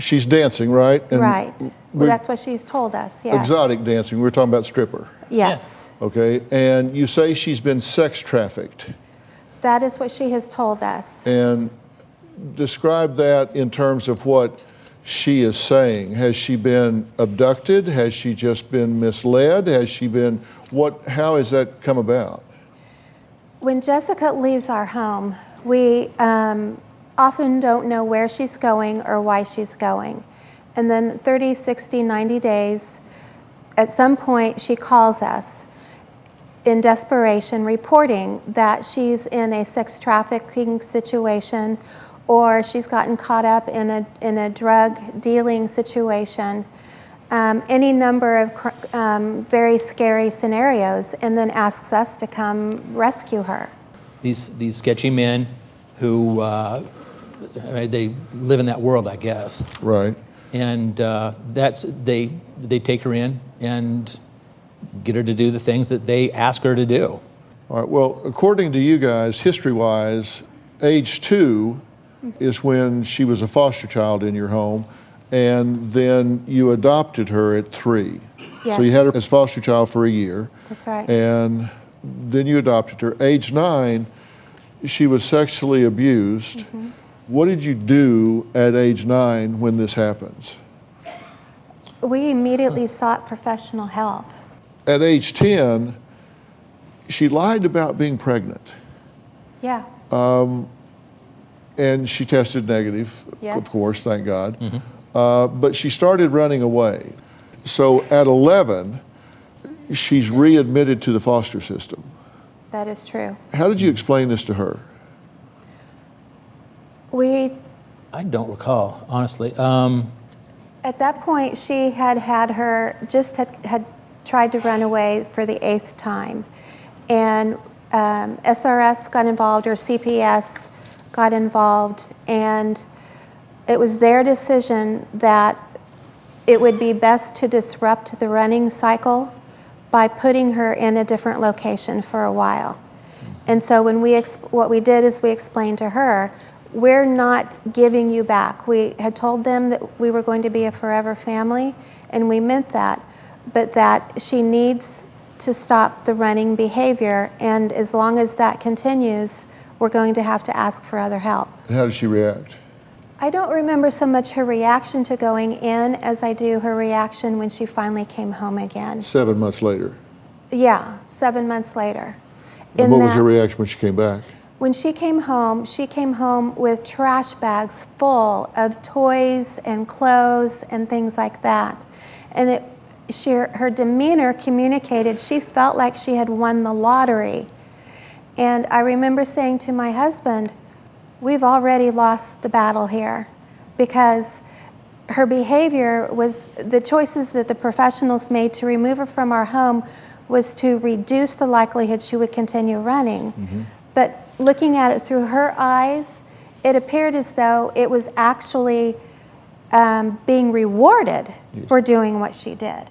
She's dancing, right? And Right. Well, that's what she's told us, yes. Exotic dancing. We're talking about stripper. Yes. Okay. And you say she's been sex trafficked. That is what she has told us. And describe that in terms of what she is saying. Has she been abducted? Has she just been misled? Has she been, how has that come about? When Jessica leaves our home, we often don't know where she's going or why she's going. And then 30, 60, 90 days, at some point she calls us in desperation, reporting that she's in a sex trafficking situation or she's gotten caught up in a drug dealing situation, any number of very scary scenarios, and then asks us to come rescue her. These sketchy men who they live in that world, I guess. Right. And they take her in and get her to do the things that they ask her to do. All right. Well, according to you guys, history-wise, age 2 is when she was a foster child in your home, and then you adopted her at 3. Yes. So you had her as foster child for a year. That's right. And then you adopted her. Age 9, she was sexually abused. Mm-hmm. What did you do at age 9 when this happens? We immediately sought professional help. At age 10, she lied about being pregnant. Yeah. And she tested negative, Yes. of course, thank God. Mm-hmm. But she started running away. So at 11, she's readmitted to the foster system. That is true. How did you explain this to her? I don't recall, honestly. At that point, she had tried to run away for the 8th time. And SRS got involved, or CPS got involved, and it was their decision that it would be best to disrupt the running cycle by putting her in a different location for a while. And so what we did is we explained to her, we're not giving you back. We had told them that we were going to be a forever family, and we meant that, but that she needs to stop the running behavior, and as long as that continues, we're going to have to ask for other help. And how did she react? I don't remember so much her reaction to going in as I do her reaction when she finally came home again. 7 months later. Yeah, 7 months later. And what was her reaction when she came back? When she came home with trash bags full of toys and clothes and things like that. And her demeanor communicated she felt like she had won the lottery. And I remember saying to my husband, we've already lost the battle here, because her behavior was, the choices that the professionals made to remove her from our home was to reduce the likelihood she would continue running. Mm-hmm. But looking at it through her eyes, it appeared as though it was actually being rewarded for doing what she did.